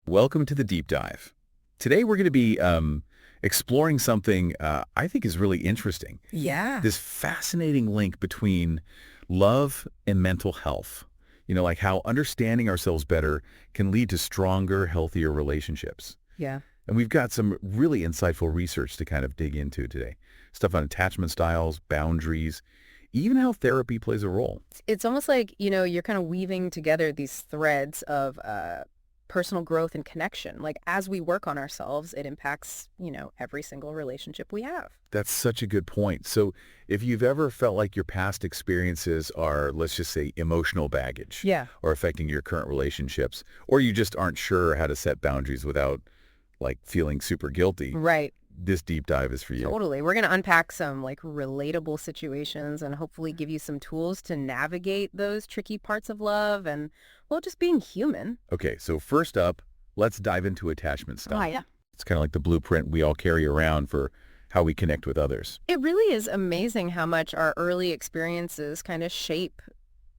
Welcome to the deep dive. Today we're going to be exploring something I think is really interesting. Yeah. This fascinating link between love and mental health. Like how understanding ourselves better can lead to stronger, healthier relationships. Yeah. And we've got some really insightful research to kind of dig into today. Stuff on attachment styles, boundaries, even how therapy plays a role. It's almost like, you're kind of weaving together these threads of personal growth and connection. Like as we work on ourselves, it impacts, every single relationship we have. That's such a good point. So if you've ever felt like your past experiences are, let's just say, emotional baggage Yeah. or affecting your current relationships, or you just aren't sure how to set boundaries without like feeling super guilty, Right. this deep dive is for you. Totally. We're going to unpack some like relatable situations and hopefully give you some tools to navigate those tricky parts of love and, well, just being human. Okay, so first up, let's dive into attachment Oh, style. yeah. It's kind of like the blueprint we all carry around for how we connect with others. It really is amazing how much our early experiences kind of shape,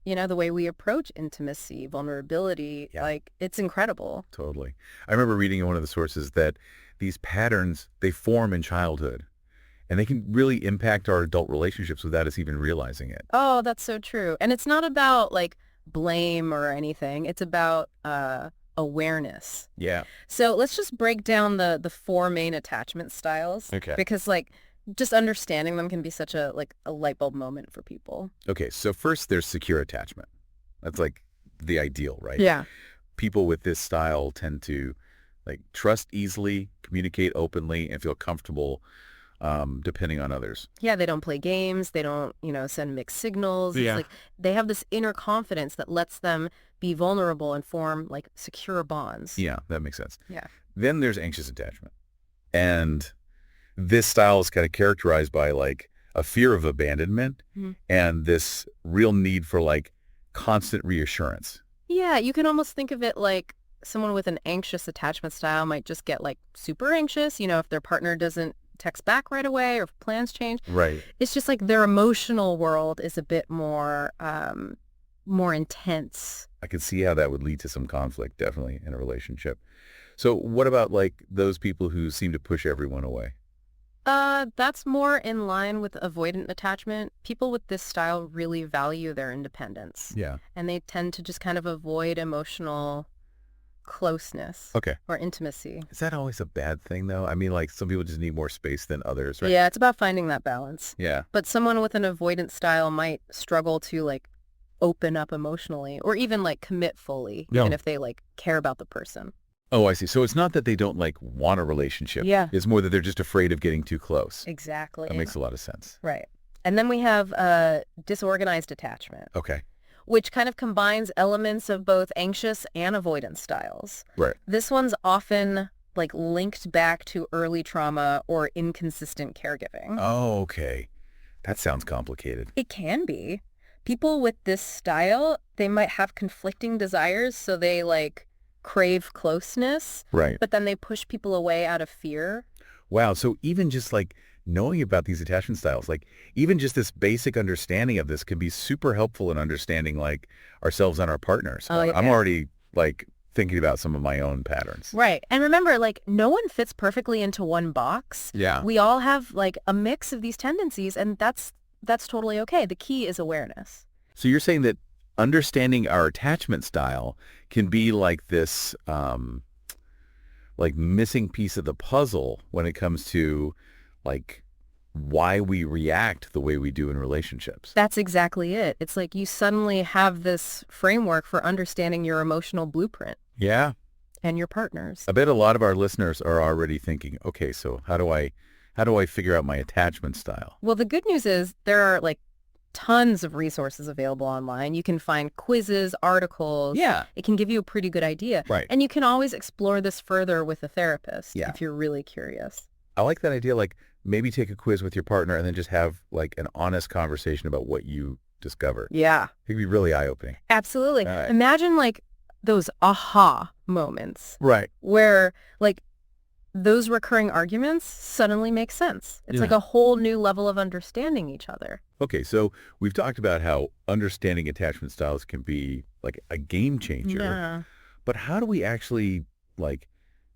the way we approach intimacy, vulnerability. Yeah. Like, it's incredible. Totally. I remember reading in one of the sources that these patterns, they form in childhood, and they can really impact our adult relationships without us even realizing it. Oh, that's so true. And it's not about like blame or anything. It's about awareness. Yeah. So let's just break down the four main attachment styles. Okay. Because like just understanding them can be such a light bulb moment for people. Okay, so first there's secure attachment. That's like the ideal, right? Yeah. People with this style tend to like trust easily, communicate openly, and feel comfortable depending on others. Yeah, they don't play games. They don't, send mixed signals. Yeah. It's like they have this inner confidence that lets them be vulnerable and form like secure bonds. Yeah, that makes sense. Yeah. Then there's anxious attachment. And this style is kind of characterized by like a fear of abandonment Mhm. and this real need for like constant reassurance. Yeah, you can almost think of it like someone with an anxious attachment style might just get like super anxious, if their partner doesn't text back right away or if plans change. Right. It's just like their emotional world is a bit more intense. I could see how that would lead to some conflict, definitely, in a relationship. So what about like those people who seem to push everyone away? That's more in line with avoidant attachment. People with this style really value their independence, Yeah. and they tend to just kind of avoid emotional closeness Okay. or intimacy. Is that always a bad thing, though? I mean, like some people just need more space than others, right? Yeah, it's about finding that balance. Yeah. But someone with an avoidant style might struggle to like open up emotionally or even like commit fully, Yeah. even if they like care about the person. Oh, I see. So it's not that they don't like want a relationship. Yeah. It's more that they're just afraid of getting too close. Exactly. That makes a lot of sense. Right. And then we have disorganized attachment, Okay. which kind of combines elements of both anxious and avoidance styles. Right. This one's often like linked back to early trauma or inconsistent caregiving. Oh, okay. That sounds complicated. It can be. People with this style, they might have conflicting desires, so they like crave closeness, Right. but then they push people away out of fear. Wow. So even just like knowing about these attachment styles, like even just this basic understanding of this can be super helpful in understanding like ourselves and our partners. Oh, I'm yeah. already like thinking about some of my own patterns. Right. And remember, like, no one fits perfectly into one box. Yeah. We all have like a mix of these tendencies, and that's totally okay. The key is awareness. So you're saying that understanding our attachment style can be like this, like missing piece of the puzzle when it comes to like why we react the way we do in relationships. That's exactly it. It's like you suddenly have this framework for understanding your emotional blueprint Yeah. and your partners. I bet a lot of our listeners are already thinking, okay, so how do I figure out my attachment style? Well, the good news is there are like tons of resources available online. You can find quizzes, articles. Yeah. It can give you a pretty good idea. Right. And you can always explore this further with a therapist Yeah. if you're really curious. I like that idea. Like maybe take a quiz with your partner and then just have like an honest conversation about what you discovered. Yeah, It could be really eye-opening. absolutely. All right. Imagine like those aha moments Right. where like those recurring arguments suddenly make sense. It's like Yeah. a whole new level of understanding each other. Okay, so we've talked about how understanding attachment styles can be like a game changer, Yeah. but how do we actually like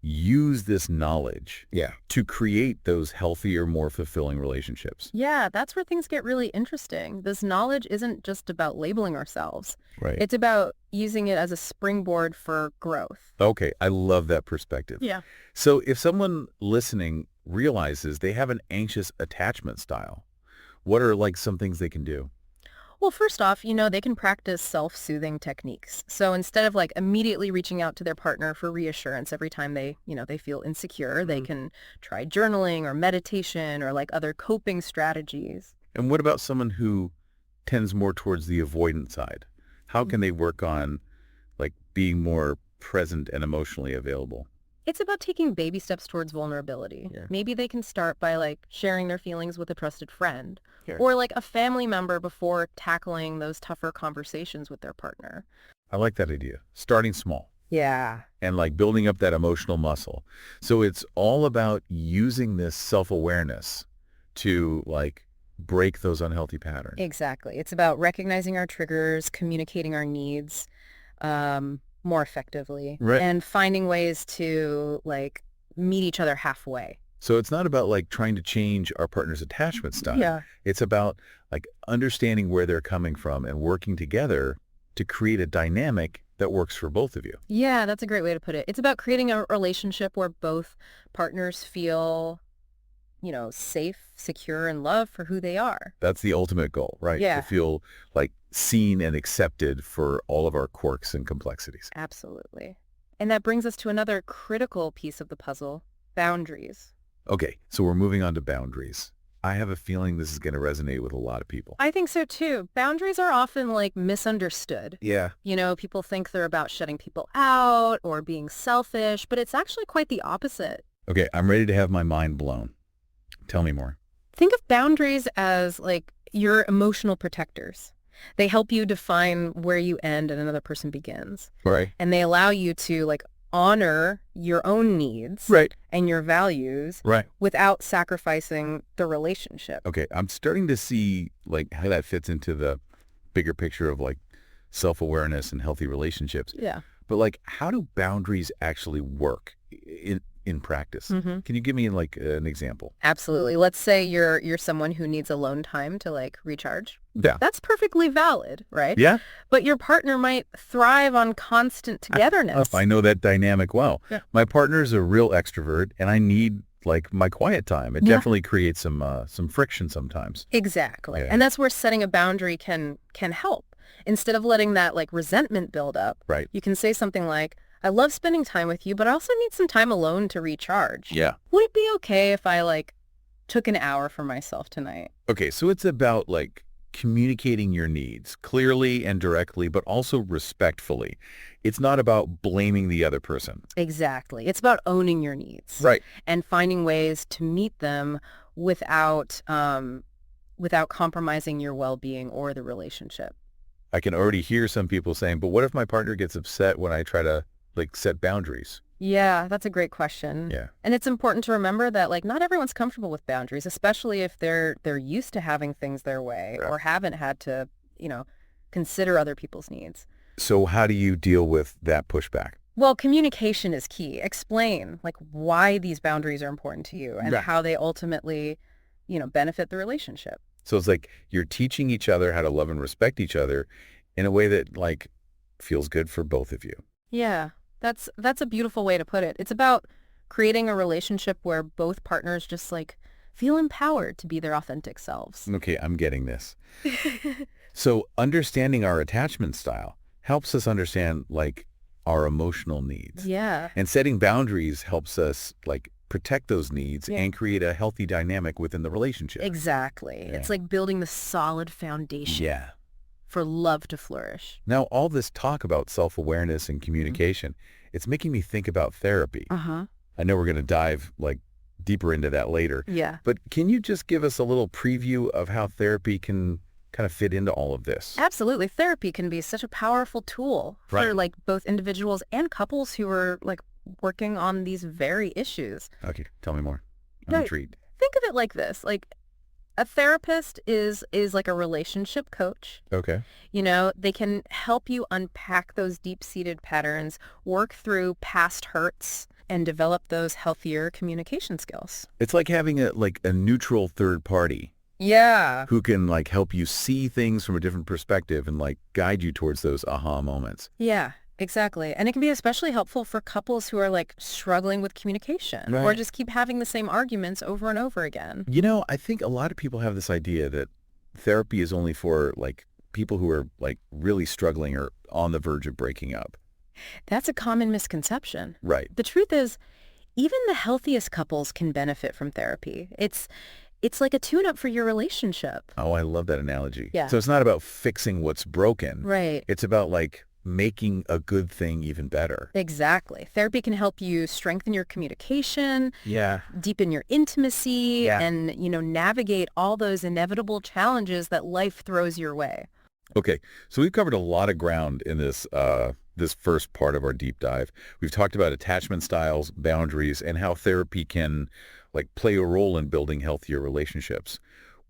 use this knowledge Yeah. to create those healthier, more fulfilling relationships. Yeah, that's where things get really interesting. This knowledge isn't just about labeling ourselves. Right. It's about using it as a springboard for growth. Okay, I love that perspective. Yeah. So if someone listening realizes they have an anxious attachment style, what are like some things they can do? Well, first off, they can practice self-soothing techniques. So instead of like immediately reaching out to their partner for reassurance every time they feel insecure, they can try journaling or meditation or like other coping strategies. And what about someone who tends more towards the avoidant side? How can they work on like being more present and emotionally available? It's about taking baby steps towards vulnerability. Yeah. Maybe they can start by like sharing their feelings with a trusted friend Sure. or like a family member before tackling those tougher conversations with their partner. I like that idea. Starting small Yeah. and like building up that emotional muscle. So it's all about using this self-awareness to like break those unhealthy patterns. Exactly. It's about recognizing our triggers, communicating our needs more effectively, Right. and finding ways to like meet each other halfway. So it's not about like trying to change our partner's attachment style. Yeah. It's about like understanding where they're coming from and working together to create a dynamic that works for both of you. Yeah, that's a great way to put it. It's about creating a relationship where both partners feel, safe, secure, and loved for who they are. That's the ultimate goal, right? Yeah. To feel like seen and accepted for all of our quirks and complexities. Absolutely. And that brings us to another critical piece of the puzzle, boundaries. Okay, so we're moving on to boundaries. I have a feeling this is going to resonate with a lot of people. I think so too. Boundaries are often like misunderstood. Yeah. People think they're about shutting people out or being selfish, but it's actually quite the opposite. Okay, I'm ready to have my mind blown. Tell me more. Think of boundaries as like your emotional protectors. They help you define where you end and another person begins. Right. And they allow you to like honor your own needs Right. and your values Right. without sacrificing the relationship. Okay, I'm starting to see like how that fits into the bigger picture of like self-awareness and healthy relationships. Yeah. But like, how do boundaries actually work in practice? Mm-hmm. Can you give me like an example? Absolutely. Let's say you're someone who needs alone time to like recharge. Yeah. That's perfectly valid, right? Yeah. But your partner might thrive on constant togetherness. I know that dynamic well. Yeah. My partner's a real extrovert, and I need like my quiet time. It Yeah. definitely creates some friction sometimes. Exactly. Yeah. And that's where setting a boundary can help. Instead of letting that like resentment build up, Right. you can say something like, I love spending time with you, but I also need some time alone to recharge. Yeah. Would it be okay if I like took an hour for myself tonight? Okay, so it's about like communicating your needs clearly and directly, but also respectfully. It's not about blaming the other person. Exactly. It's about owning your needs. Right. And finding ways to meet them without compromising your well-being or the relationship. I can already hear some people saying, but what if my partner gets upset when I try to like set boundaries? Yeah, that's a great question. Yeah. And it's important to remember that like not everyone's comfortable with boundaries, especially if they're used to having things their way Yeah. or haven't had to, consider other people's needs. So how do you deal with that pushback? Well, communication is key. Explain like why these boundaries are important to you and Right. how they ultimately, benefit the relationship. So it's like you're teaching each other how to love and respect each other in a way that like feels good for both of you. Yeah, that's a beautiful way to put it. It's about creating a relationship where both partners just like feel empowered to be their authentic selves. Okay, I'm getting this. So understanding our attachment style helps us understand like our emotional needs. Yeah. And setting boundaries helps us like protect those needs Yeah. and create a healthy dynamic within the relationship. Exactly. Yeah. It's like building the solid foundation Yeah. for love to flourish. Now, all this talk about self-awareness and communication, it's making me think about therapy. Uh-huh. I know we're going to dive like deeper into that later, Yeah. but can you just give us a little preview of how therapy can kind of fit into all of this? Absolutely. Therapy can be such a powerful tool for Right. like both individuals and couples who are like working on these very issues. Okay, tell me more. I'm Right. intrigued. Think of it like this. Like A therapist is like a relationship coach. Okay. They can help you unpack those deep-seated patterns, work through past hurts, and develop those healthier communication skills. It's like having a neutral third party Yeah. who can like help you see things from a different perspective and like guide you towards those aha moments. Yeah, exactly. And it can be especially helpful for couples who are like struggling with communication or Right. just keep having the same arguments over and over again. I think a lot of people have this idea that therapy is only for like people who are like really struggling or on the verge of breaking up. That's a common misconception. Right. The truth is, even the healthiest couples can benefit from therapy. It's like a tune-up for your relationship. Oh, I love that analogy. Yeah. So it's not about fixing what's broken. Right. It's about like making a good thing even better. Exactly. Therapy can help you strengthen your communication, Yeah. deepen your intimacy, Yeah. and, navigate all those inevitable challenges that life throws your way. Okay. So we've covered a lot of ground in this first part of our deep dive. We've talked about attachment styles, boundaries, and how therapy can like play a role in building healthier relationships.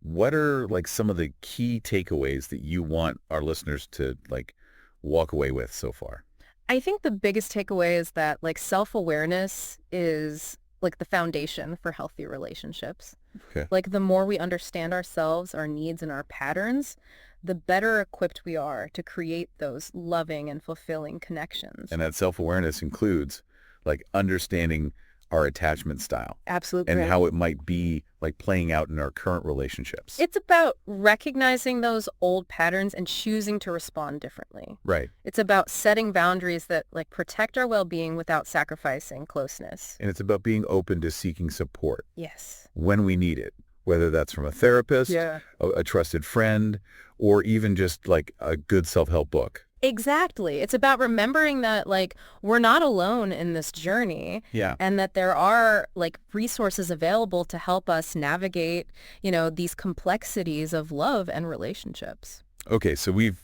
What are like some of the key takeaways that you want our listeners to like walk away with so far? I think the biggest takeaway is that like self-awareness is like the foundation for healthy relationships. Okay. Like the more we understand ourselves, our needs, and our patterns, the better equipped we are to create those loving and fulfilling connections. And that self-awareness includes like understanding our attachment style Absolutely. and how it might be like playing out in our current relationships. It's about recognizing those old patterns and choosing to respond differently. Right. It's about setting boundaries that like protect our well-being without sacrificing closeness. And it's about being open to seeking support Yes. when we need it, whether that's from a therapist, Yeah. a trusted friend, or even just like a good self-help book. Exactly. It's about remembering that like we're not alone in this journey Yeah. and that there are like resources available to help us navigate, these complexities of love and relationships. Okay, so we've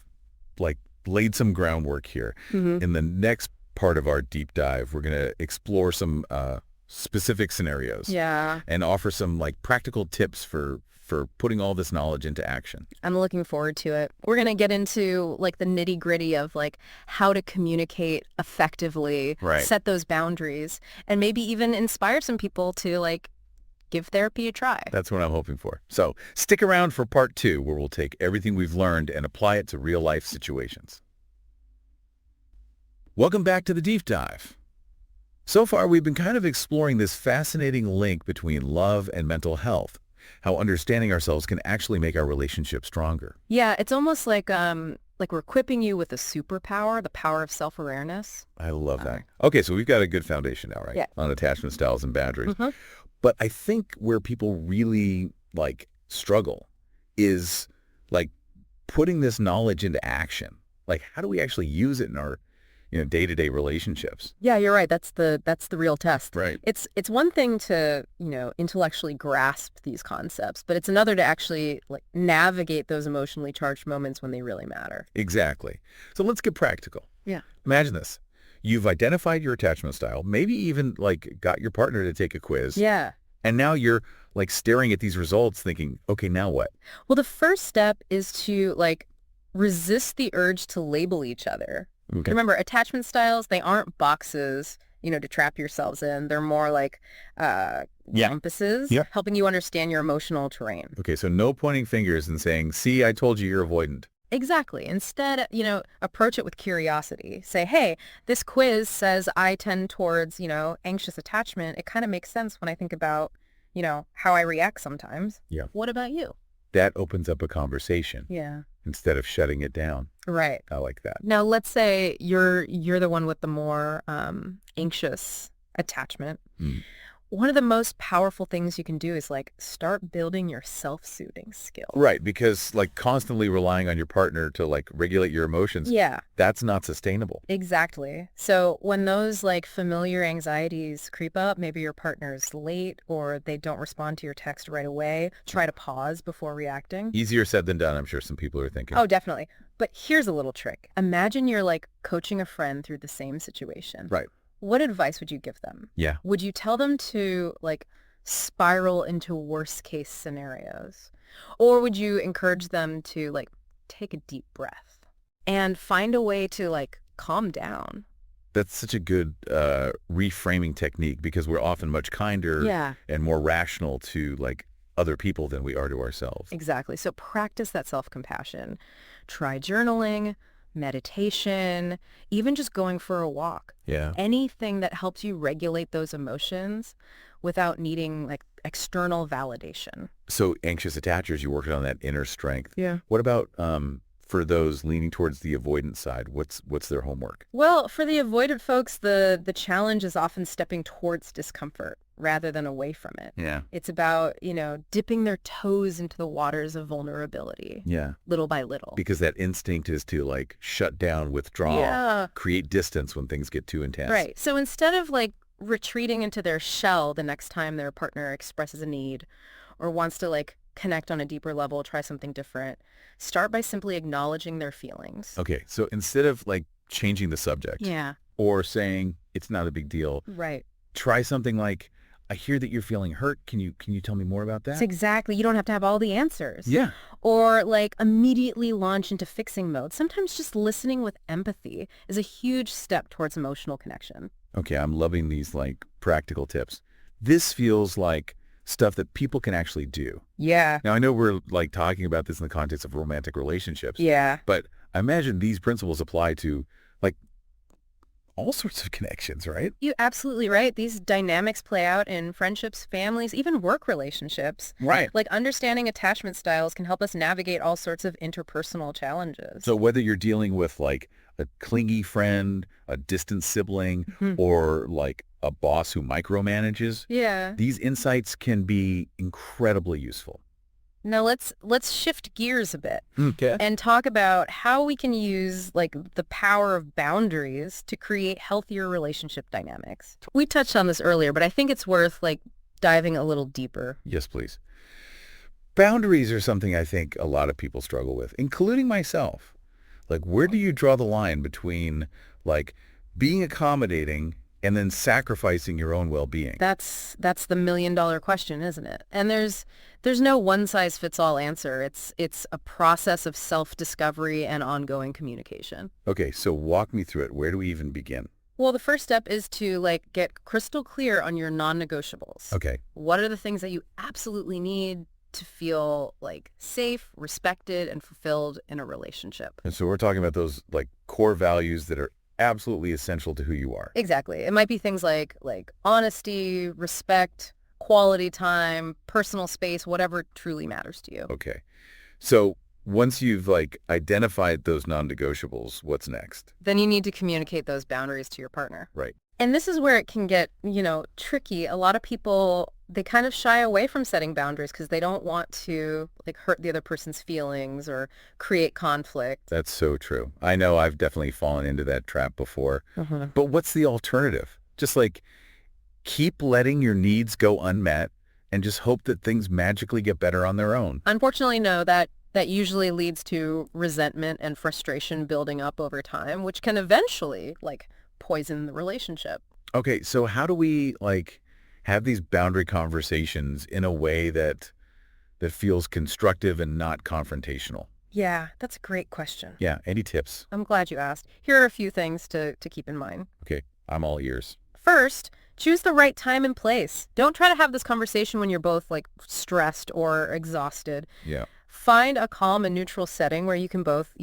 like laid some groundwork here. Mm-hmm. In the next part of our deep dive, we're going to explore some specific scenarios Yeah. and offer some like practical tips for putting all this knowledge into action. I'm looking forward to it. We're going to get into like the nitty gritty of like how to communicate effectively, Right. set those boundaries, and maybe even inspire some people to like give therapy a try. That's what I'm hoping for. So stick around for part 2, where we'll take everything we've learned and apply it to real life situations. Welcome back to the deep dive. So far, we've been kind of exploring this fascinating link between love and mental health, how understanding ourselves can actually make our relationship stronger. Yeah, it's almost like we're equipping you with a superpower, the power of self-awareness. I love that. Okay, so we've got a good foundation now, right? Yeah. On attachment styles and boundaries. Mhm. But I think where people really like struggle is like putting this knowledge into action. Like, how do we actually use it in our day-to-day relationships? Yeah, you're right. That's the real test. Right. It's one thing to, intellectually grasp these concepts, but it's another to actually like navigate those emotionally charged moments when they really matter. Exactly. So let's get practical. Yeah. Imagine this. You've identified your attachment style, maybe even like got your partner to take a quiz. Yeah. And now you're like staring at these results thinking, okay, now what? Well, the first step is to like resist the urge to label each other. Okay. Remember, attachment styles, they aren't boxes, to trap yourselves in. They're more like compasses, Yeah. helping you understand your emotional terrain. Okay, so no pointing fingers and saying, see, I told you you're avoidant. Exactly. Instead, approach it with curiosity. Say, hey, this quiz says I tend towards, anxious attachment. It kind of makes sense when I think about, how I react sometimes. Yeah. What about you? That opens up a conversation Yeah. instead of shutting it down. Right. I like that. Now, let's say you're the one with the more anxious attachment. Mm. One of the most powerful things you can do is like start building your self-soothing skill. Right, because like constantly relying on your partner to like regulate your emotions, Yeah, that's not sustainable. exactly. So when those like familiar anxieties creep up, maybe your partner's late or they don't respond to your text right away, try to pause before reacting. Easier said than done, I'm sure some people are thinking. Oh, definitely. But here's a little trick. Imagine you're like coaching a friend through the same situation. Right. What advice would you give them? Yeah. Would you tell them to like spiral into worst case scenarios? Or would you encourage them to like take a deep breath and find a way to like calm down? That's such a good reframing technique because we're often much kinder Yeah, and more rational to like other people than we are to ourselves. exactly. So practice that self-compassion. Try journaling, meditation, even just going for a walk. Yeah. Anything that helps you regulate those emotions without needing like external validation. So anxious attachers, you're working on that inner strength. Yeah. What about for those leaning towards the avoidance side? What's their homework? Well, for the avoidant folks, the challenge is often stepping towards discomfort rather than away from it. Yeah. It's about, dipping their toes into the waters of vulnerability, Yeah. little by little. Because that instinct is to like shut down, withdraw, Yeah. create distance when things get too intense. Right. So instead of like retreating into their shell the next time their partner expresses a need or wants to like connect on a deeper level, try something different, start by simply acknowledging their feelings. Okay. So instead of like changing the subject Yeah. or saying it's not a big deal, Right. try something like, I hear that you're feeling hurt. Can you tell me more about It's that? exactly. You don't have to have all the answers. Yeah. Or like immediately launch into fixing mode. Sometimes just listening with empathy is a huge step towards emotional connection. Okay. I'm loving these like practical tips. This feels like stuff that people can actually do. Yeah. Now, I know we're like talking about this in the context of romantic relationships, Yeah. but I imagine these principles apply to like all sorts of connections, right? You're absolutely right. These dynamics play out in friendships, families, even work relationships. Right. Like understanding attachment styles can help us navigate all sorts of interpersonal challenges. So whether you're dealing with like a clingy friend, a distant sibling, Mhm. or like a boss who micromanages, Yeah. these insights can be incredibly useful. Now let's shift gears a bit Okay. and talk about how we can use like the power of boundaries to create healthier relationship dynamics. We touched on this earlier, but I think it's worth like diving a little deeper. Yes, please. Boundaries are something I think a lot of people struggle with, including myself. Like, where do you draw the line between like being accommodating and then sacrificing your own well-being? That's the $1 million question, isn't it? And there's no one size fits all answer. It's a process of self-discovery and ongoing communication. Okay, so walk me through it. Where do we even begin? Well, the first step is to like get crystal clear on your non-negotiables. Okay. What are the things that you absolutely need to feel like safe, respected, and fulfilled in a relationship? And so we're talking about those like core values that are absolutely essential to who you are. Exactly. It might be things like honesty, respect, quality time, personal space, whatever truly matters to you. Okay. So once you've like identified those non-negotiables, what's next? Then you need to communicate those boundaries to your partner. Right. And this is where it can get, tricky. A lot of people, they kind of shy away from setting boundaries because they don't want to like hurt the other person's feelings or create conflict. That's so true. I know I've definitely fallen into that trap before. But what's the alternative? Just like keep letting your needs go unmet and just hope that things magically get better on their own. Unfortunately, no, that usually leads to resentment and frustration building up over time, which can eventually like poison the relationship. Okay, so how do we like have these boundary conversations in a way that feels constructive and not confrontational? Yeah, that's a great question. Yeah, any tips? I'm glad you asked. Here are a few things to keep in mind. Okay, I'm all ears. First, choose the right time and place. Don't try to have this conversation when you're both like stressed or exhausted. Yeah, Find a calm and neutral setting where you can both,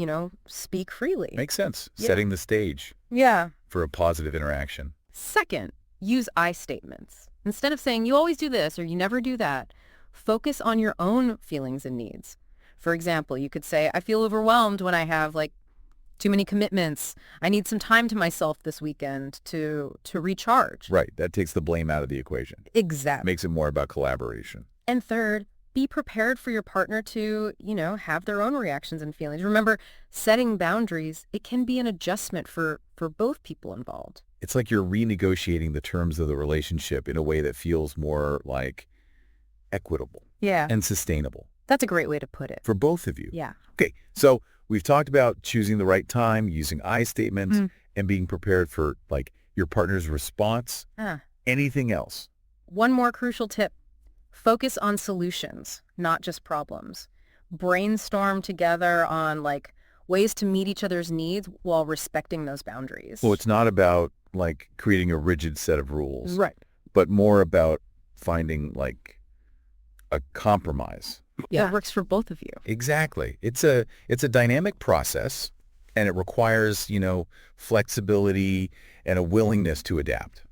speak freely. makes sense. Yeah. Setting the stage Yeah. for a positive interaction. Second, use I statements. Instead of saying, you always do this or you never do that, focus on your own feelings and needs. For example, you could say, I feel overwhelmed when I have like too many commitments. I need some time to myself this weekend to recharge. Right, that takes the blame out of the equation. Exactly. Makes it more about collaboration. And third, be prepared for your partner to, have their own reactions and feelings. Remember, setting boundaries, it can be an adjustment for both people involved. It's like you're renegotiating the terms of the relationship in a way that feels more like equitable Yeah. and sustainable That's a great way to put it. for both of you. Yeah. Okay, so we've talked about choosing the right time, using I statements, Mm. and being prepared for like your partner's response. Ah. Anything else? One more crucial tip. Focus on solutions, not just problems. Brainstorm together on like ways to meet each other's needs while respecting those boundaries. Well, it's not about like creating a rigid set of rules, Right. but more about finding like a compromise. Yeah. It works for both of you. Exactly. It's a dynamic process, and it requires, flexibility and a willingness to adapt.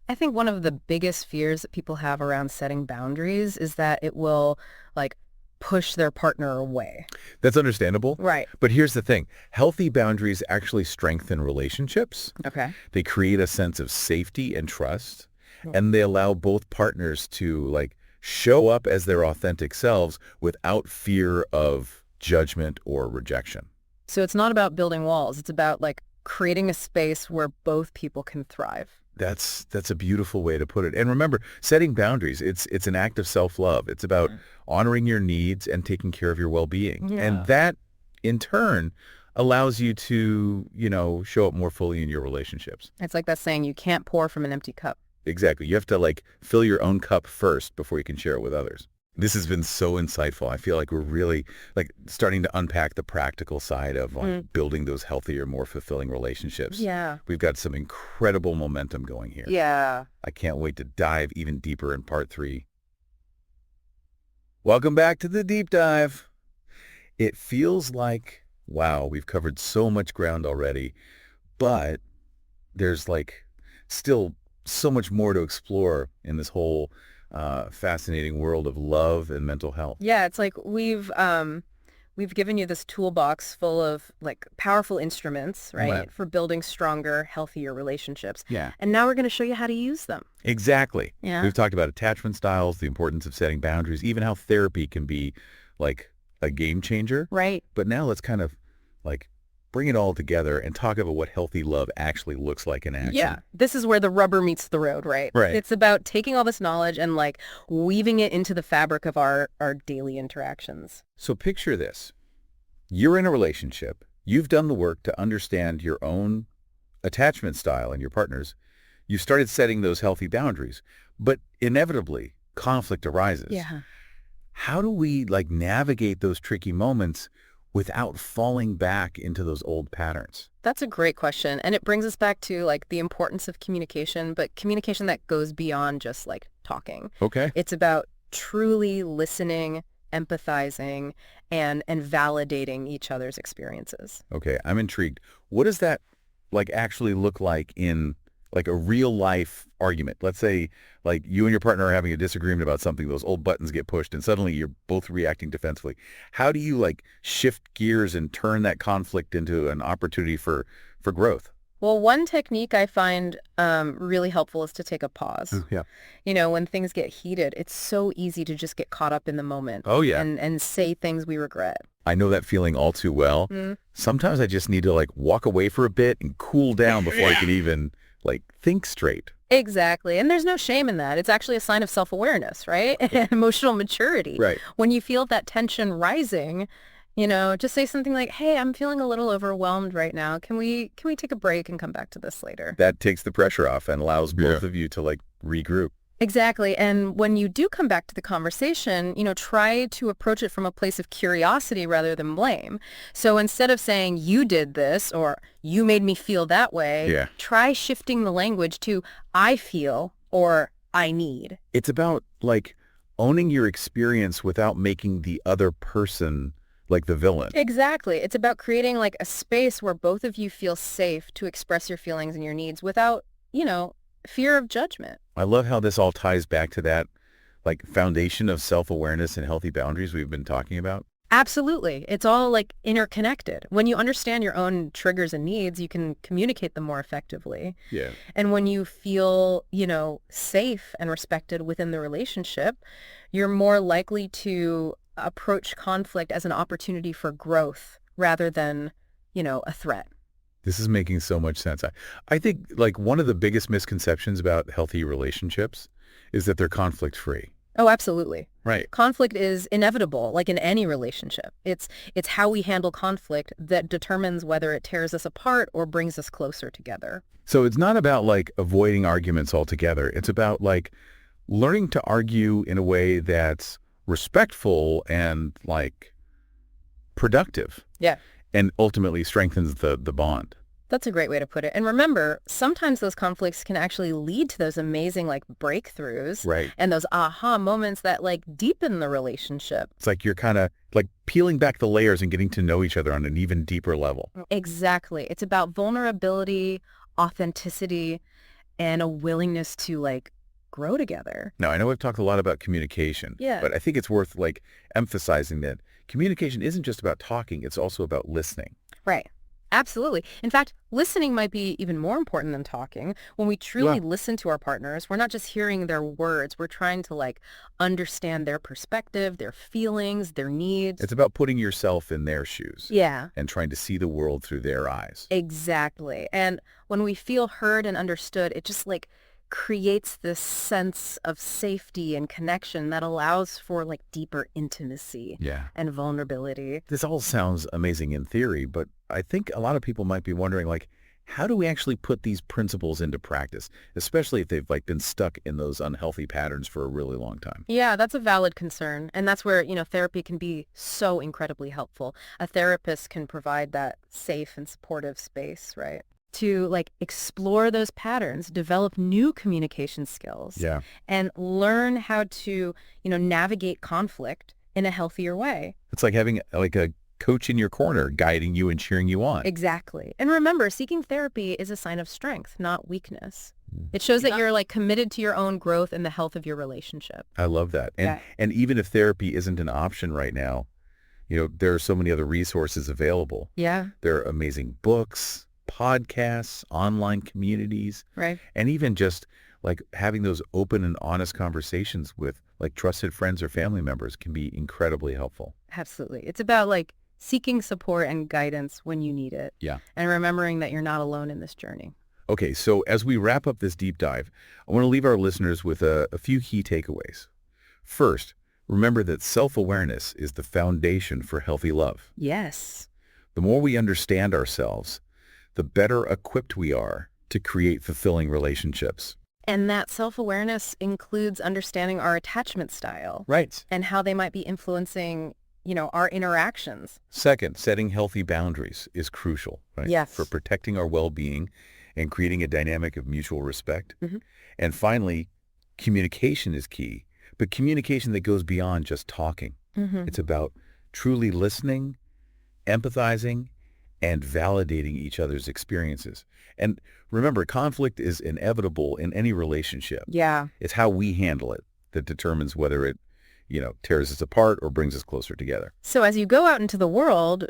I think one of the biggest fears that people have around setting boundaries is that it will like push their partner away. That's understandable. Right. But here's the thing. Healthy boundaries actually strengthen relationships. Okay. They create a sense of safety and trust, Hmm. and they allow both partners to like show up as their authentic selves without fear of judgment or rejection. So it's not about building walls. It's about like creating a space where both people can thrive. That's a beautiful way to put it. And remember, setting boundaries, it's an act of self-love. It's about honoring your needs and taking care of your well-being. Yeah. And that, in turn, allows you to, show up more fully in your relationships. It's like that saying, you can't pour from an empty cup. Exactly. You have to, like, fill your own cup first before you can share it with others. This has been so insightful. I feel like we're really, like, starting to unpack the practical side of like, building those healthier, more fulfilling relationships. Yeah. We've got some incredible momentum going here. Yeah. I can't wait to dive even deeper in part 3. Welcome back to the deep dive. It feels like, wow, we've covered so much ground already, but there's like still so much more to explore in this whole fascinating world of love and mental health. Yeah, it's like we've given you this toolbox full of like powerful instruments, right, Right. for building stronger, healthier relationships. Yeah. And now we're going to show you how to use them. Exactly. Yeah. We've talked about attachment styles, the importance of setting boundaries, even how therapy can be like a game changer. Right. But now let's kind of like bring it all together and talk about what healthy love actually looks like in action. Yeah. This is where the rubber meets the road, right? Right. It's about taking all this knowledge and like weaving it into the fabric of our daily interactions. So picture this. You're in a relationship. You've done the work to understand your own attachment style and your partner's. You've started setting those healthy boundaries, but inevitably conflict arises. Yeah. How do we like navigate those tricky moments without falling back into those old patterns? That's a great question. And it brings us back to like the importance of communication, but communication that goes beyond just like talking. Okay. It's about truly listening, empathizing, and validating each other's experiences. Okay. I'm intrigued. What does that like actually look like in like a real life argument? Let's say like you and your partner are having a disagreement about something, those old buttons get pushed and suddenly you're both reacting defensively. How do you like shift gears and turn that conflict into an opportunity for growth? Well, one technique I find really helpful is to take a pause. Yeah. You know, when things get heated, it's so easy to just get caught up in the moment. Oh, yeah. And say things we regret. I know that feeling all too well. Sometimes I just need to like walk away for a bit and cool down before I can even like think straight. Exactly. And there's no shame in that. It's actually a sign of self-awareness, right? And emotional maturity. Right. When you feel that tension rising, you know, just say something like, hey, I'm feeling a little overwhelmed right now. Can we take a break and come back to this later? That takes the pressure off and allows both of you to like regroup. Exactly. And when you do come back to the conversation, you know, try to approach it from a place of curiosity rather than blame. So instead of saying you did this or you made me feel that way, try shifting the language to I feel or I need. It's about like owning your experience without making the other person like the villain. Exactly. It's about creating like a space where both of you feel safe to express your feelings and your needs without, you know, fear of judgment. I love how this all ties back to that like foundation of self-awareness and healthy boundaries we've been talking about. Absolutely. It's all like interconnected. When you understand your own triggers and needs, you can communicate them more effectively. Yeah. And when you feel, you know, safe and respected within the relationship, you're more likely to approach conflict as an opportunity for growth rather than, you know, a threat. This is making so much sense. I think like one of the biggest misconceptions about healthy relationships is that they're conflict free. Oh, absolutely. Right. Conflict is inevitable, like in any relationship. It's how we handle conflict that determines whether it tears us apart or brings us closer together. So it's not about like avoiding arguments altogether. It's about like learning to argue in a way that's respectful and like productive Yeah. and ultimately strengthens the bond. That's a great way to put it. And remember, sometimes those conflicts can actually lead to those amazing like breakthroughs Right. and those aha moments that like deepen the relationship. It's like you're kind of like peeling back the layers and getting to know each other on an even deeper level. Exactly. It's about vulnerability, authenticity, and a willingness to like grow together. Now, I know we've talked a lot about communication, Yeah. but I think it's worth like emphasizing that communication isn't just about talking, it's also about listening. Right. Absolutely. In fact, listening might be even more important than talking. When we truly Yeah. listen to our partners, we're not just hearing their words. We're trying to like understand their perspective, their feelings, their needs. It's about putting yourself in their shoes Yeah, and trying to see the world through their eyes. exactly. And when we feel heard and understood, it just like creates this sense of safety and connection that allows for like deeper intimacy Yeah. and vulnerability. This all sounds amazing in theory, but I think a lot of people might be wondering, like, how do we actually put these principles into practice, especially if they've like been stuck in those unhealthy patterns for a really long time? Yeah, that's a valid concern. And that's where, therapy can be so incredibly helpful. A therapist can provide that safe and supportive space, right? To like explore those patterns, develop new communication skills, Yeah. and learn how to, navigate conflict in a healthier way. It's like having like a coach in your corner guiding you and cheering you on. Exactly. And remember, seeking therapy is a sign of strength, not weakness. Mm. It shows that you're like committed to your own growth and the health of your relationship. I love that. And Yeah. and even if therapy isn't an option right now, there are so many other resources available. Yeah, There are amazing books, podcasts, online communities, right. and even just like having those open and honest conversations with like trusted friends or family members can be incredibly helpful. Absolutely. It's about like seeking support and guidance when you need it. Yeah. And remembering that you're not alone in this journey. Okay, so as we wrap up this deep dive, I want to leave our listeners with a few key takeaways. First, remember that self-awareness is the foundation for healthy love. Yes. The more we understand ourselves, the better equipped we are to create fulfilling relationships. And that self-awareness includes understanding our attachment style Right. and how they might be influencing, our interactions. Second, setting healthy boundaries is crucial, right? Yes. For protecting our well-being and creating a dynamic of mutual respect. Mhm. And finally, communication is key, but communication that goes beyond just talking. Mm-hmm. It's about truly listening, empathizing, and validating each other's experiences. And remember, conflict is inevitable in any relationship. Yeah. It's how we handle it that determines whether it, tears us apart or brings us closer together. So as you go out into the world,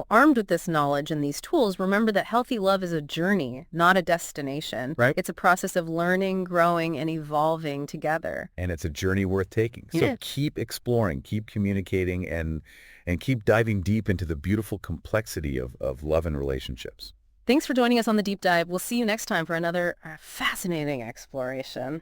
armed with this knowledge and these tools, remember that healthy love is a journey, not a destination. Right. It's a process of learning, growing, and evolving together. And it's a journey worth taking. So Yeah. keep exploring, keep communicating, and keep diving deep into the beautiful complexity of love and relationships. Thanks for joining us on the deep dive. We'll see you next time for another fascinating exploration.